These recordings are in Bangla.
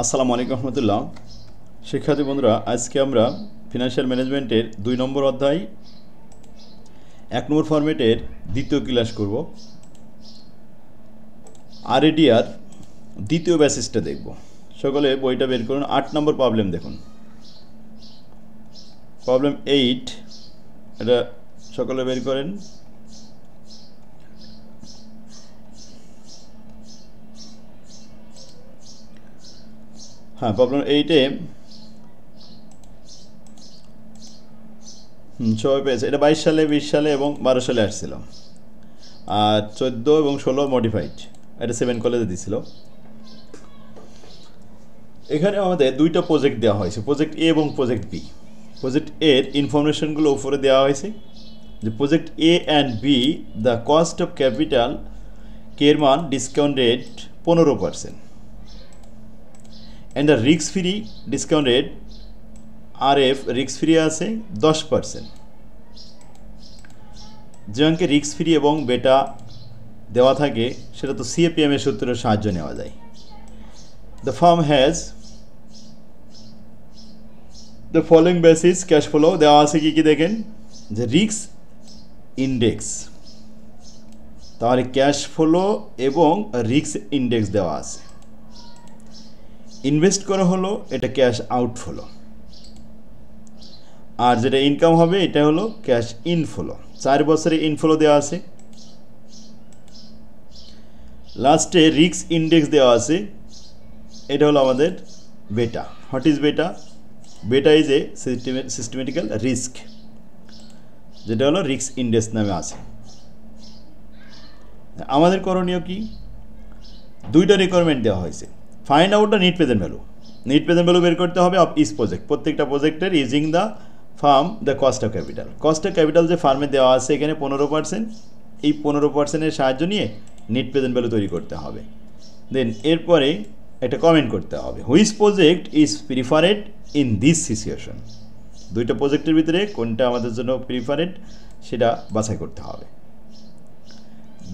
আসসালামু আলাইকুম রহমতুল্লাহ। শিক্ষার্থী বন্ধুরা, আজকে আমরা ফিনান্সিয়াল ম্যানেজমেন্টের 2 নম্বর অধ্যায় 1 নম্বর ফরম্যাটের দ্বিতীয় ক্লাস করব। আরএডিআর দ্বিতীয় ব্যাসেসটা দেখব। সকলে বইটা বের করুন। 8 নম্বর প্রবলেম দেখুন, প্রবলেম 8, এটা সকলে বের করেন। হ্যাঁ, প্রবলেম 8-এ সবাই পেয়েছে। এটা 22 সালে, 20 সালে এবং 12 সালে আসছিল, আর 14 এবং 16 মডিফাইড। এটা 7 কলেজে দিছিল। এখানে আমাদের দুইটা প্রজেক্ট দেওয়া হয়েছে, প্রজেক্ট এ এবং প্রজেক্ট বি। প্রজেক্ট এর ইনফরমেশনগুলো উপরে দেওয়া হয়েছে যে project A and B, the cost of capital কের মান discount rate 15%, and the risk free discount rate RF risk free আছে 10%। যে অঙ্কে রিস্ক ফ্রি এবং বেটা দেওয়া থাকে সেটা তো CAPM এর সূত্রের সাহায্য নেওয়া যায়। The farm has the following basis cash flow দেওয়া আছে কি কি দেখেন, যে রিস্ক ইন্ডেক্স, তাহলে ক্যাশ ফ্লো এবং রিস্ক ইন্ডেক্স দেওয়া আছে। ইনভেস্ট করা হলো, এটা ক্যাশ আউটফ্লো, আর যেটা ইনকাম হবে এটা হলো ক্যাশ ইনফ্লো। 4 বছরে ইনফ্লো দেওয়া আছে। লাস্টে রিস্ক ইন্ডেক্স দেওয়া আছে, এটা হলো আমাদের বেটা। হোয়াট ইজ বেটা? বেটা ইজ এ সিস্টেমেটিক্যাল রিস্ক, যেটা হলো রিস্ক ইন্ডেক্স নামে আছে। আমাদের করণীয় কি? দুইটা রিকোয়ারমেন্ট দেওয়া হয়েছে। Find out the net present value. Net present value বের করতে হবে অফ ইচ প্রজেক্ট, প্রত্যেকটা প্রজেক্টের using the firm the cost of capital. Cost of capital যে ফার্মে দেওয়া আছে এখানে 15%, এই 15%-এর সাহায্য নিয়ে নেট প্রেজেন্ট ভ্যালু তৈরি করতে হবে। দেন এরপরে একটা কমেন্ট করতে হবে, which project is preferred in this situation. দুইটা প্রজেক্টের ভিতরে কোনটা আমাদের জন্য প্রিফারেড সেটা বাছাই করতে হবে।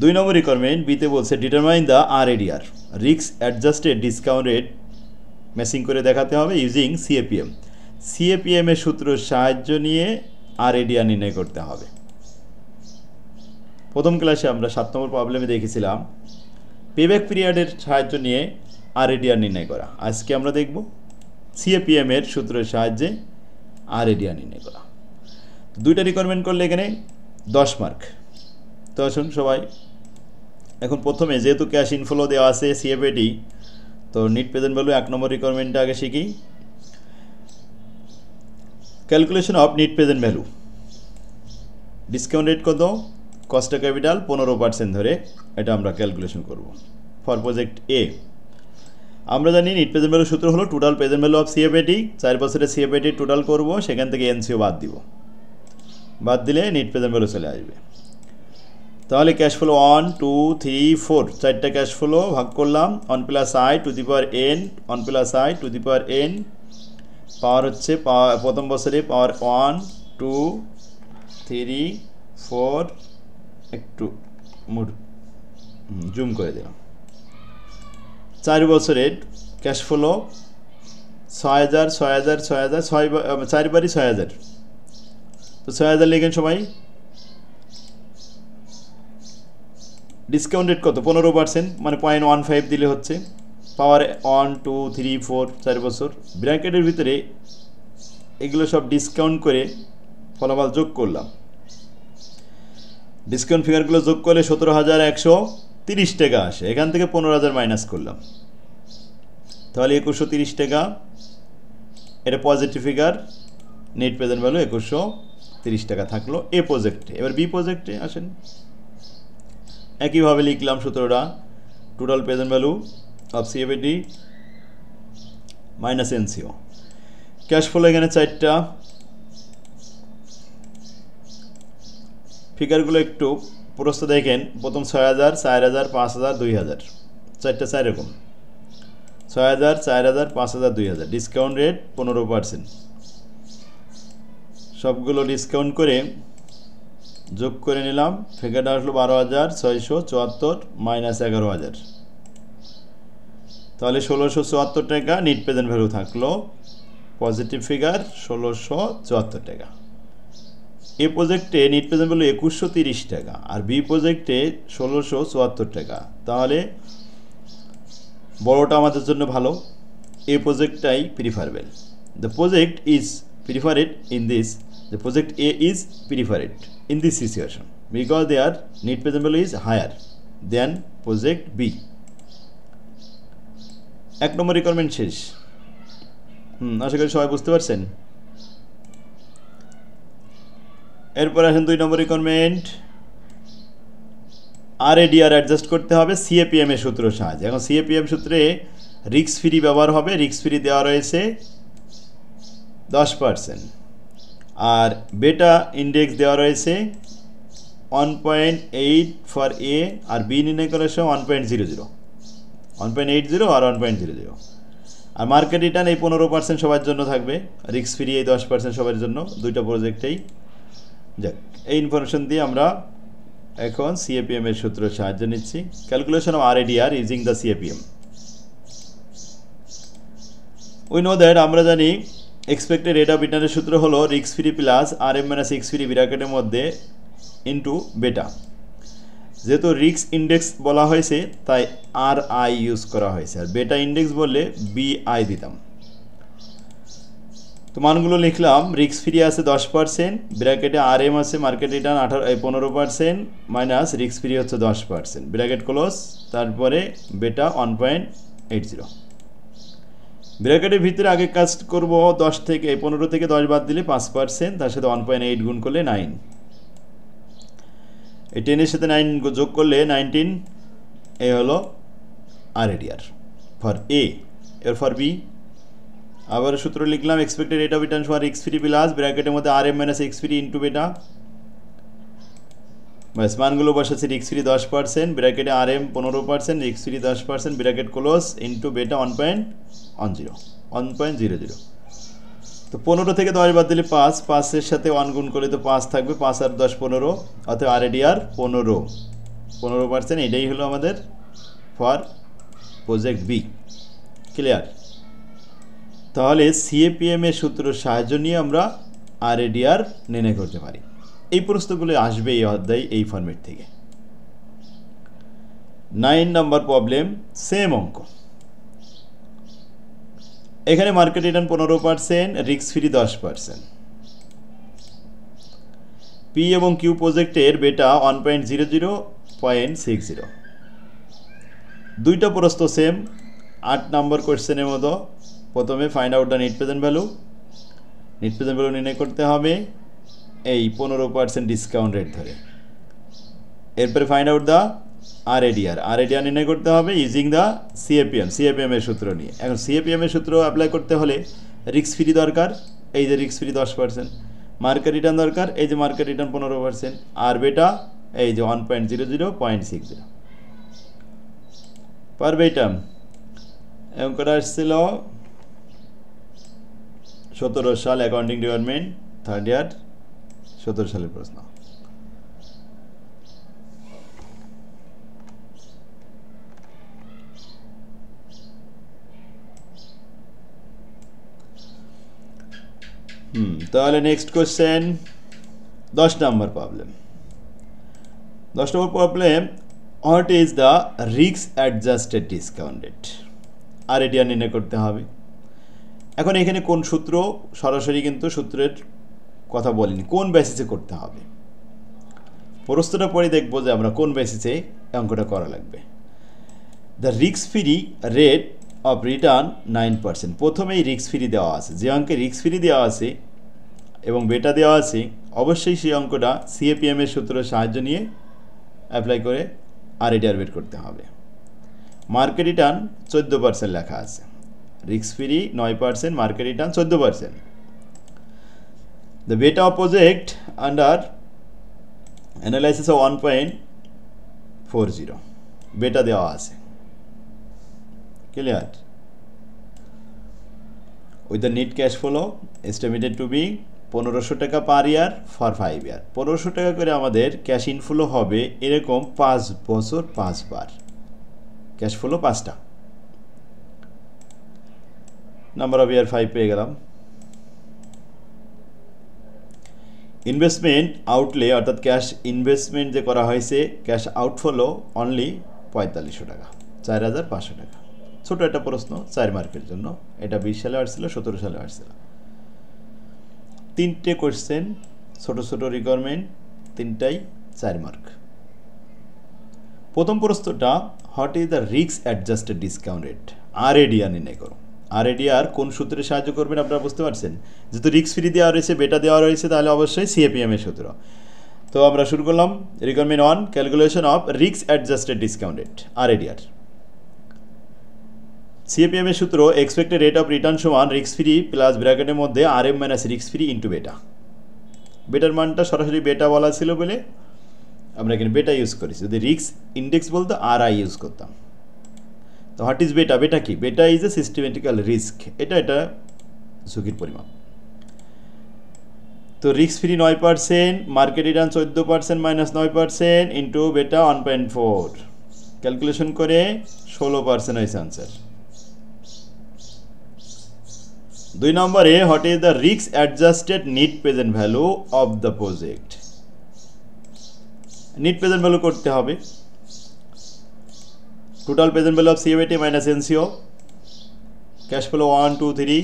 2 নম্বর রিকোয়ারমেন্ট বিতে বলছে determine the RADR, risk adjusted discount rate, matching করে দেখাতে হবে ইউজিং CAPM। CAPM এর সূত্রের সাহায্য নিয়ে RADR নির্ণয় করতে হবে। প্রথম ক্লাসে আমরা 7 নম্বর প্রবলেমে দেখেছিলাম পেব্যাক পিরিয়ডের সাহায্য নিয়ে RADR নির্ণয় করা। আজকে আমরা দেখব CAPM এর সূত্রের সাহায্যে RADR নির্ণয় করা। দুইটা রিকোয়ারমেন্ট করলে এখানে 10 মার্ক। তো আসুন সবাই, এখন প্রথমে যেহেতু ক্যাশ ইনফ্লো দেওয়া আছে CFAT, তো নেট প্রেজেন্ট ভ্যালু 1 নম্বর রিকোয়ারমেন্টটা আগে শিখি। Calculation of net present value, discount rate কত, কস্ট অফ ক্যাপিটাল 15% ধরে এটা আমরা ক্যালকুলেশন করব ফর প্রজেক্ট এ। আমরা জানি নেট প্রেজেন্ট ভ্যালু সূত্র হলো total present value of CFAT, 4 বছরের CFAT টোটাল করব, সেখান থেকে NCO বাদ দিব, বাদ দিলে নেট প্রেজেন্ট ভ্যালু চলে আসবে। তাহলে ক্যাশ ফ্লো 1 2 3 4, 4টা ক্যাশ ফ্লো ভাগ করলাম 1 + i to the power n, 1 + i to the power n, পাওয়ার হচ্ছে প্রথম বছরে পাওয়ার 1 2 3 4, একটু জুম করে দিলাম। 4 বছরের ক্যাশ ফ্লো 6000 6000 6000, 4 বারই 6000, তো 6000 লিখেন সবাই। ডিসকাউন্ট রেট কত, 15%, মানে 0.15 দিলে হচ্ছে। পাওয়ার 1 2 3 4, 4 বছর। ব্র্যাকেটের ভিতরে এগুলো সব ডিসকাউন্ট করে ফলাফল যোগ করলাম। ডিসকাউন্ট ফিগারগুলো যোগ করলে 17,130 টাকা আসে। এখান থেকে 15,000 মাইনাস করলাম, তাহলে 2130 টাকা। এটা positive figure, net present value 2130 টাকা থাকলো এ প্রজেক্টে। এবার বি প্রজেক্টে আসেন, একইভাবে লিখলাম সূত্রটা, total present value of CFAT minus NCO। Cash flow এখানে 4টা, ফিগারগুলো একটু প্রস্থ দেখেন। প্রথম 6000 4000 5000 2000, 4টা 4 রকম, 6000 4000 5000 2000। ডিসকাউন্ট রেট 15%, সবগুলো ডিসকাউন্ট করে যোগ করে নিলাম। ফিগারটা আসলো 12,674 মাইনাস 11,000, তাহলে 1674 টাকা নিট প্রেজেন্ট ভ্যালু থাকলো, পজিটিভ ফিগার 1674 টাকা। এ প্রজেক্টে নিট প্রেজেন্ট ভ্যালু 2130 টাকা আর বি প্রজেক্টে 1674 টাকা। তাহলে বড়টা আমাদের জন্য ভালো, এ প্রজেক্টটাই preferable. The project is preferred in this, the project A is preferred in this situation because their net present value is higher than project B. 1 number requirement শেষ। আশা করি সবাই বুঝতে পারছেন। এরপর আসেন 2 নম্বর রিকোয়ারমেন্ট, আরএডিআর অ্যাডজাস্ট করতে হবে সিএপিএম এর সূত্র সাহায্যে। এখন সিএপিএম সূত্রে রিস্ক ফ্রি ব্যবহার হবে, রিস্ক ফ্রি দেওয়া রয়েছে 10% আর বেটা ইন্ডেক্স দেওয়া রয়েছে 1.8 ফর এ আর বি নির্ণয় করার সময় 1.00 1.80 আর 1.00 আর মার্কেট রিটার্ন এই 15% সবার জন্য থাকবে, রিস্ক ফ্রি এই 10% সবার জন্য, দুইটা প্রজেক্টেই। যাক, এই ইনফরমেশন দিয়ে আমরা এখন সিএপিএম এর সূত্র সাহায্য নিচ্ছি। Calculation of RADR using the CAPM. We know that, আমরা জানি এক্সপেক্টেড রেট অফ রিটার্নের সূত্র হলো risk free plus R M minus x free ব্র্যাকেটের মধ্যে ইন্টু বেটা। যেহেতু রিস্ক ইন্ডেক্স বলা হয়েছে তাই আর আই ইউজ করা হয়েছে, আর বেটা ইন্ডেক্স বললে বি আই দিতাম। তো মানগুলো লিখলাম, রিস্ক ফ্রি আছে 10%, ব্র্যাকেটে আর এম আছে market return 15% minus risk free হচ্ছে 10%, ব্র্যাকেট ক্লোজ, তারপরে বেটা 1.80। ব্র্যাকেটের ভিতরে আগে কাজ করব 15 থেকে 10 বাদ দিলে 5%, তার সাথে 1.8 গুণ করলে 9, এই 10 এর সাথে 9 যোগ করলে 19। এই হলো আরএডিআর ফর এ। এর ফর বি আবার সূত্র লিখলাম, expected rate of return for x free plus ব্র্যাকেটের মধ্যে R M minus x free into beta. ব্যাস, মানগুলো বসাচ্ছি, রিস্ক ফ্রি 10%, ব্র্যাকেটে R M 15%, risk free 10%, bracket close, into beta 1.00। তো 15 থেকে 10 বাদ দিলে 5, 5-এর সাথে 1 গুণ করলে তো 5 থাকবে, 5 আর 10 15, অর্থাৎ আরএডিআর 15%। এটাই হলো আমাদের ফর প্রজেক্ট বি। ক্লিয়ার? তাহলে সিএপিএম এর সূত্রের সাহায্য নিয়ে আমরা আরএডিআর নির্ণয় করতে পারি। এই প্রশ্নগুলো আসবে এই অধ্যায় এই ফরম্যাট থেকে। 9 নম্বর প্রবলেম, সেম অঙ্ক। এখানে market return 15%, risk free 10%। P এবং কিউ প্রজেক্টের বেটা 1.00.60। দুইটা প্রশ্ন সেম, 8 নম্বর কোশ্চেনের মতো। প্রথমে find out the net present value. Net present value নির্ণয় করতে হবে এই 15% ডিসকাউন্ট রেট ধরে। এরপরে ফাইন্ড আউট দ্য আরএডিআর। আরএডিআর নির্ণয় করতে হবে ইউজিং দ্য সিএপিএম এর সূত্র নিয়ে। এখন সিএপিএম এর সূত্র অ্যাপ্লাই করতে হলে রিস্ক ফ্রি দরকার, এই যে রিস্ক ফ্রি 10%, মার্কেট রিটার্ন দরকার, এই যে মার্কেট রিটার্ন 15%, আর বেটা এই যে 1.00.60 পার বেটা। অঙ্কটা আসছিল 17 সাল, অ্যাকাউন্টিং ডিপার্টমেন্ট, 3rd ইয়ার, 17 সালের প্রশ্ন। তাহলে next question, 10 number problem. 10 number problem, what is the risk adjusted discount rate. RADR নির্ণয় করতে হবে। এখন এখানে কোন সূত্র, সরাসরি কিন্তু সূত্রের কথা বলিনি, কোন বেসিসে করতে হবে। প্রশ্নটা পরে দেখবো যে আমরা কোন বেসিসে অঙ্কটা করা লাগবে। The risk free rate of return 9%। প্রথমেই রিস্ক ফ্রি দেওয়া আছে, যে অঙ্কে রিস্ক ফ্রি দেওয়া আছে এবং বেটা দেওয়া আছে, অবশ্যই সেই অঙ্কটা সিএপিএম এর সূত্রের সাহায্য নিয়ে অ্যাপ্লাই করে আরএডিআর বের করতে হবে। মার্কেট রিটার্ন 14% লেখা আছে, risk free 9%, market return 14%। The beta of project under analysis of 1.40 beta দেওয়া আছে। Clear? With the net cash flow estimated to be 1500 taka per year for 5 ইয়ার। 1500 টাকা করে আমাদের ক্যাশ ইনফ্লো হবে এরকম 5 বছর 5 বার, ক্যাশ ফ্লো 5টা। নাম্বার অফ ইয়ার 5 পেয়ে গেলাম। ইনভেস্টমেন্ট আউটলে অর্থাৎ ক্যাশ ইনভেস্টমেন্ট যে করা হয়েছে ক্যাশ আউটফ্লো অনলি 4500 টাকা, 4500 টাকা। ছোট একটা প্রশ্ন 4 মার্কের জন্য, এটা 20 সালে আসছিল, 17 সালে আসছিল। 3টে কোশ্চেন, ছোট ছোট রিকোয়ারমেন্ট, 3টাই 4 মার্ক। প্রথম প্রশ্নটা, what is the risk adjusted discount rate, RADR নির্ণয় করো। আরএডিআর কোন সূত্রে সাহায্য করবেন আপনারা বুঝতে পারছেন? যেহেতু রিস্ক ফ্রি দেওয়া রয়েছে, বেটা দেওয়া রয়েছে, তাহলে অবশ্যই সিএপিএম এর সূত্র। তো আমরা শুরু করলাম। Requirement 1, calculation of risk adjusted discount rate, RADR. CAPM এর সূত্র, এক্সপেক্টেড রেট অফ রিটার্ন সমান রিস্ক ফ্রি প্লাস ব্র্যাকেটের মধ্যে R M minus risk free into beta. বেটার মানটা সরাসরি বেটা বলা ছিল বলে আমরা এখানে বেটা ইউজ করেছি। যদি রিস্ক ইন্ডেক্স বলতো আরআই ইউজ করতাম। তো হোয়াট ইজ বেটা? বেটা কি? বেটা ইজ এ সিস্টেমেটিক্যাল রিস্ক, এটা ঝুঁকির পরিমাপ। তো risk free 9%, market return 14% minus 9% into beta 1.4, calculation করে 16% হয়েছে আনসার। 2 নম্বরে, what is the risk adjusted net present value of the project. Net present value করতে হবে। Total present value of CABT minus NCO, cash flow 1 2 3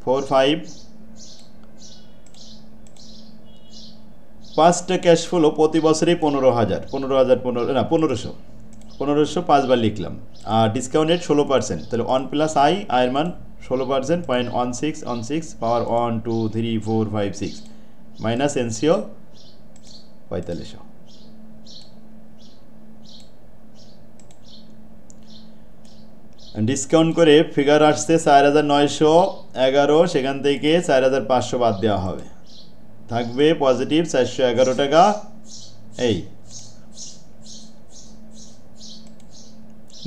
4 5, 5টা ক্যাশ ফ্লো প্রতি বছরে 15,000 1500 5বার লিখলাম। আর ডিসকাউন্ট রেট 16%, তাহলে 1 প্লাস আয়ের মান 16%, 0.16 পাওয়ার 1 2 3 4 5 6 মাইনাস এনসিও 4500। ডিসকাউন্ট করে ফিগার আসছে 4,911, সেখান থেকে 4,500 বাদ দেওয়া হবে, থাকবে পজিটিভ 411 টাকা। এই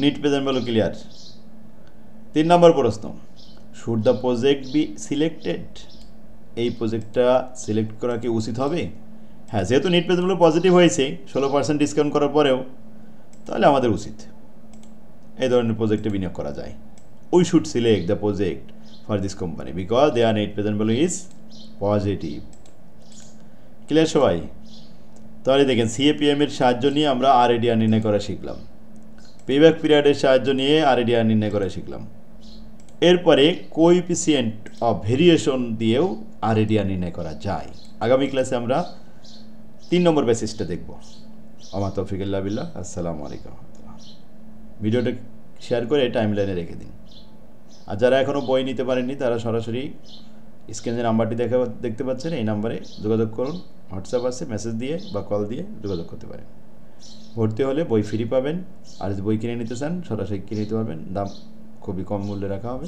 নিট প্রেজেন্ট ভ্যালু ক্লিয়ার। 3 নম্বর প্রশ্ন, should the project B selected, এই প্রজেক্টটা সিলেক্ট করা কি উচিত হবে? হ্যাঁ, যেহেতু নিট প্রেজেন্ট ভ্যালু পজিটিভ হয়েছে 16% ডিসকাউন্ট করার পরেও, তাহলে আমাদের উচিত এই ধরনের প্রজেক্টে বিনিয়োগ করা যায়। We should select the project for this company because their net present value is positive. Clear সবাই? তাহলে দেখেন, সিএপিএম এর সাহায্য নিয়ে আমরা আরএডিআর নির্ণয় করা শিখলাম, পেব্যাক পিরিয়ডের সাহায্য নিয়ে আরএডিআর নির্ণয় করা শিখলাম। এরপরে কোএফিসিয়েন্ট অফ ভেরিয়েশন দিয়েও আরএডিআর নির্ণয় করা যায়। আগামী ক্লাসে আমরা 3 নম্বর বেসিসটা দেখব। আমা তৌফিক ইল্লা বিল্লাহ। আসসালামু আলাইকুম। ভিডিওটা শেয়ার করে টাইম লাইনে রেখে দিন। আর যারা এখনও বই নিতে পারেননি তারা সরাসরি স্ক্রিনে নাম্বারটি দেখতে পাচ্ছেন, এই নাম্বারে যোগাযোগ করুন। হোয়াটসঅ্যাপ আছে, মেসেজ দিয়ে বা কল দিয়ে যোগাযোগ করতে পারেন। ভর্তি হলে বই ফ্রি পাবেন, আর যদি বই কিনে নিতে চান সরাসরি কিনে নিতে পারবেন, দাম খুবই কম মূল্যে রাখা হবে।